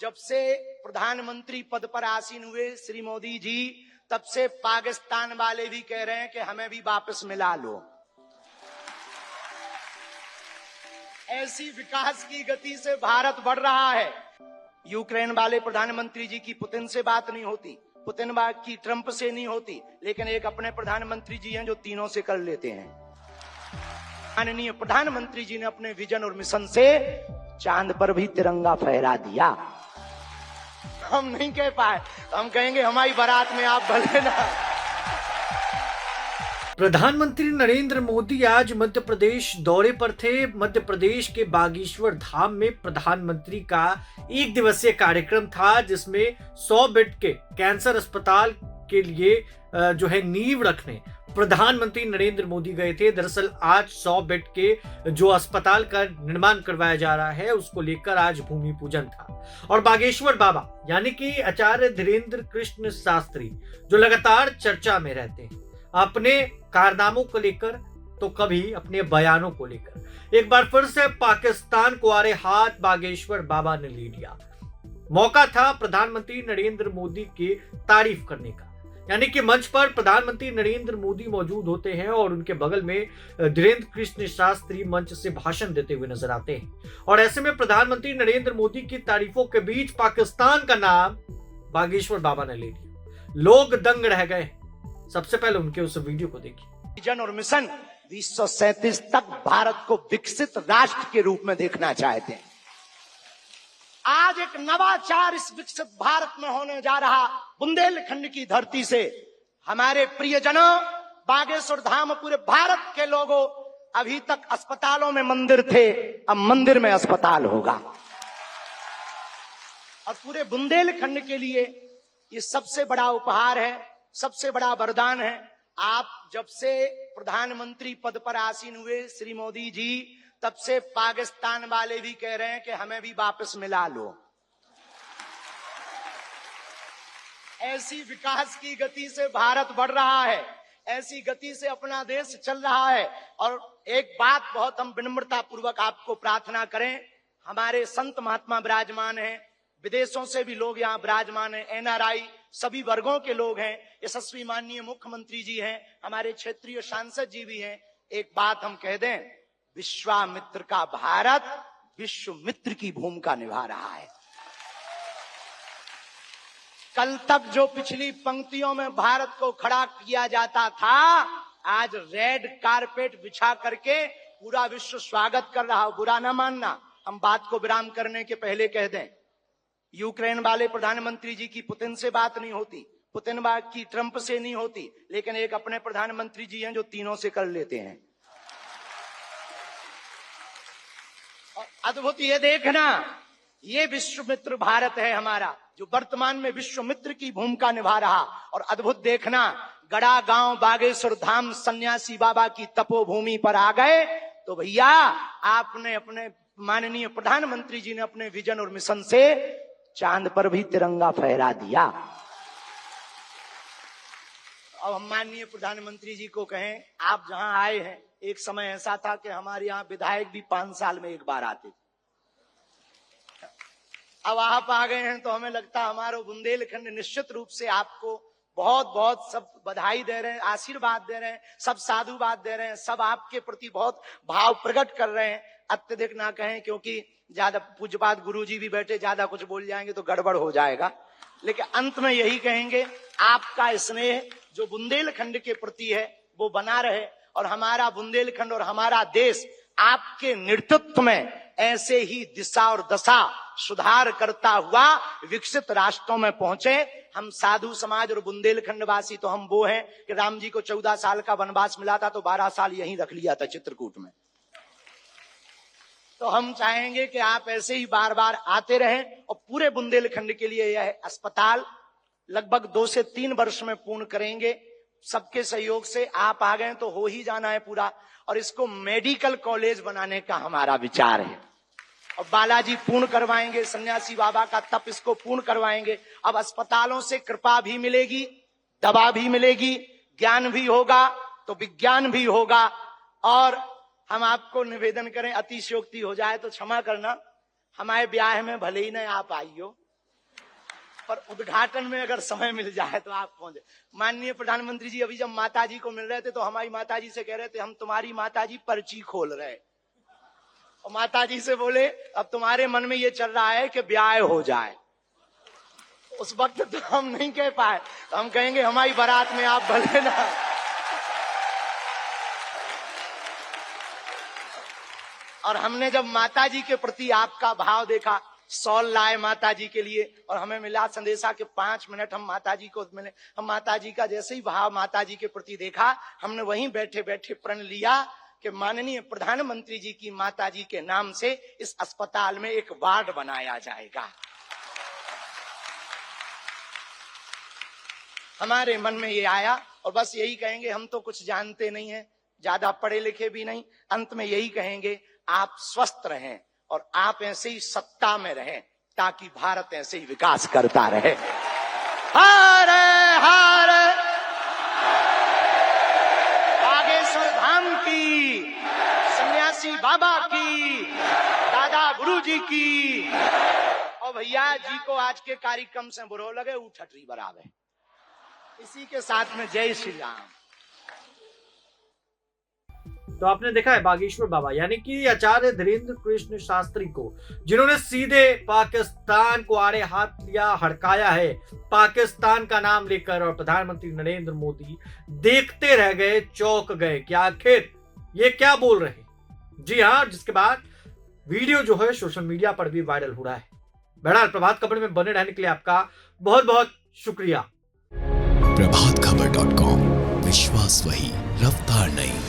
जब से प्रधानमंत्री पद पर आसीन हुए श्री मोदी जी, तब से पाकिस्तान वाले भी कह रहे हैं कि हमें भी वापस मिला लो। ऐसी विकास की गति से भारत बढ़ रहा है। यूक्रेन वाले प्रधानमंत्री जी की पुतिन से बात नहीं होती, पुतिन की ट्रंप से नहीं होती, लेकिन एक अपने प्रधानमंत्री जी हैं जो तीनों से कर लेते हैं। माननीय प्रधानमंत्री जी ने अपने विजन और मिशन से चांद पर भी तिरंगा फहरा दिया। हम नहीं कह पाए तो हम कहेंगे हमारी बारात में आप भले ना। प्रधानमंत्री नरेंद्र मोदी आज मध्य प्रदेश दौरे पर थे। मध्य प्रदेश के बागेश्वर धाम में प्रधानमंत्री का एक दिवसीय कार्यक्रम था, जिसमें 100 बेड के कैंसर अस्पताल के लिए जो है नींव रखने प्रधानमंत्री नरेंद्र मोदी गए थे। दरअसल आज 100 बेड के जो अस्पताल का निर्माण करवाया जा रहा है, उसको लेकर आज भूमि पूजन था। और बागेश्वर बाबा यानी कि आचार्य धीरेन्द्र कृष्ण शास्त्री, जो लगातार चर्चा में रहते हैं अपने कारनामों को लेकर तो कभी अपने बयानों को लेकर, एक बार फिर से पाकिस्तान को आड़े हाथ बागेश्वर बाबा ने ले लिया। मौका था प्रधानमंत्री नरेंद्र मोदी की तारीफ करने का, यानी कि मंच पर प्रधानमंत्री नरेंद्र मोदी मौजूद होते हैं और उनके बगल में धीरेन्द्र कृष्ण शास्त्री मंच से भाषण देते हुए नजर आते हैं। और ऐसे में प्रधानमंत्री नरेंद्र मोदी की तारीफों के बीच पाकिस्तान का नाम बागेश्वर बाबा ने ले लिया। लोग दंग रह गए। सबसे पहले उनके उस वीडियो को देखिए। विजन और मिशन 2037 तक भारत को विकसित राष्ट्र के रूप में देखना चाहते हैं। आज एक नवाचार इस विकसित भारत में होने जा रहा। बुंदेलखंड की धरती से हमारे प्रियजनों, बागेश्वर धाम, पूरे भारत के लोगों, अभी तक अस्पतालों में मंदिर थे, अब मंदिर में अस्पताल होगा। और पूरे बुंदेलखंड के लिए ये सबसे बड़ा उपहार है, सबसे बड़ा वरदान है। आप जब से प्रधानमंत्री पद पर आसीन हुए श्री मोदी जी, तब से पाकिस्तान वाले भी कह रहे हैं कि हमें भी वापस मिला लो। ऐसी विकास की गति से भारत बढ़ रहा है, ऐसी गति से अपना देश चल रहा है। और एक बात बहुत हम विनम्रता पूर्वक आपको प्रार्थना करें, हमारे संत महात्मा विराजमान हैं, विदेशों से भी लोग यहाँ विराजमान हैं, एनआरआई सभी वर्गों के लोग हैं, यशस्वी माननीय मुख्यमंत्री जी हैं, हमारे क्षेत्रीय सांसद जी भी हैं। एक बात हम कह दें, विश्वामित्र का भारत विश्व मित्र की भूमिका निभा रहा है। कल तक जो पिछली पंक्तियों में भारत को खड़ा किया जाता था, आज रेड कारपेट बिछा करके पूरा विश्व स्वागत कर रहा। बुरा ना मानना, हम बात को विराम करने के पहले कह दें, यूक्रेन वाले प्रधानमंत्री जी की पुतिन से बात नहीं होती, पुतिन की ट्रंप से नहीं होती, लेकिन एक अपने प्रधानमंत्री जी हैं जो तीनों से कर लेते हैं। और अद्भुत ये देखना, ये विश्व मित्र भारत है हमारा, जो वर्तमान में विश्व मित्र की भूमिका निभा रहा। और अद्भुत देखना, गड़ा गांव बागेश्वर धाम सन्यासी बाबा की तपोभूमि पर आ गए तो भैया आपने अपने माननीय प्रधानमंत्री जी ने अपने विजन और मिशन से चांद पर भी तिरंगा फहरा दिया। अब हम माननीय प्रधानमंत्री जी को कहें, आप जहां आए हैं, एक समय ऐसा था कि हमारे यहाँ विधायक भी 5 साल में एक बार आते थे। अब आप आ गए हैं तो हमें लगता है हमारा बुंदेलखंड निश्चित रूप से आपको बहुत बहुत सब बधाई दे रहे हैं, आशीर्वाद दे रहे हैं, सब साधुवाद दे रहे हैं, सब आपके प्रति बहुत भाव प्रकट कर रहे हैं। अत्यधिक ना कहें, क्योंकि ज्यादा पूज्यपाद गुरुजी भी बैठे, ज्यादा कुछ बोल जाएंगे तो गड़बड़ हो जाएगा। लेकिन अंत में यही कहेंगे, आपका स्नेह जो बुंदेलखंड के प्रति है वो बना रहे, और हमारा बुंदेलखंड और हमारा देश आपके नेतृत्व में ऐसे ही दिशा और दशा सुधार करता हुआ विकसित राष्ट्रों में पहुंचे। हम साधु समाज और बुंदेलखंड वासी तो हम वो हैं कि राम जी को 14 साल का वनवास मिला था तो 12 साल यहीं रख लिया था चित्रकूट में। तो हम चाहेंगे कि आप ऐसे ही बार बार आते रहें। और पूरे बुंदेलखंड के लिए यह अस्पताल लगभग 2 से 3 वर्ष में पूर्ण करेंगे। सबके सहयोग से आप आ गए तो हो ही जाना है पूरा। और इसको मेडिकल कॉलेज बनाने का हमारा विचार है। और बालाजी पूर्ण करवाएंगे, सन्यासी बाबा का तप इसको पूर्ण करवाएंगे। अब अस्पतालों से कृपा भी मिलेगी, दवा भी मिलेगी, ज्ञान भी होगा तो विज्ञान भी होगा। और हम आपको निवेदन करें, अतिशयोक्ति हो जाए तो क्षमा करना, हमारे ब्याह में भले ही नहीं आप आई हो, पर उद्घाटन में अगर समय मिल जाए तो आप पहुंचे। माननीय प्रधानमंत्री जी अभी जब माता जी को मिल रहे थे तो हमारी माता जी से कह रहे थे हम तुम्हारी माता जी पर्ची खोल रहे, और माता जी से बोले अब तुम्हारे मन में ये चल रहा है कि ब्याह हो जाए। उस वक्त तो हम नहीं कह पाए, तो हम कहेंगे हमारी बारात में आप भले ना। और हमने जब माता जी के प्रति आपका भाव देखा, सॉल लाए माता जी के लिए, और हमें मिला संदेशा के 5 मिनट हम माता जी को मिले। हम माता जी का जैसे ही भाव माता जी के प्रति देखा, हमने वहीं बैठे बैठे प्रण लिया कि माननीय प्रधानमंत्री जी की माता जी के नाम से इस अस्पताल में एक वार्ड बनाया जाएगा। हमारे मन में ये आया, और बस यही कहेंगे हम तो कुछ जानते नहीं हैं, ज्यादा पढ़े लिखे भी नहीं, अंत में यही कहेंगे आप स्वस्थ रहें और आप ऐसे ही सत्ता में रहें ताकि भारत ऐसे ही विकास करता रहे। हरे हरे बागेश्वर धाम की, सन्यासी बाबा की, दादा गुरु जी की। और भैया जी को आज के कार्यक्रम से बुरो लगे उठटरी बराबर। इसी के साथ में जय श्री राम। तो आपने देखा है बागेश्वर बाबा यानी कि आचार्य धीरेन्द्र कृष्ण शास्त्री को, जिन्होंने सीधे पाकिस्तान को आड़े हाथ लिया, हड़काया है पाकिस्तान का नाम लेकर, और प्रधानमंत्री नरेंद्र मोदी देखते रह गए, चौंक गए कि आखिर ये क्या बोल रहे हैं। जी हाँ, जिसके बाद वीडियो जो है सोशल मीडिया पर भी वायरल हो रहा है। बहरहाल प्रभात खबर में बने रहने के लिए आपका बहुत बहुत शुक्रिया। प्रभातखबर.com, विश्वास वही, रफ्तार नहीं।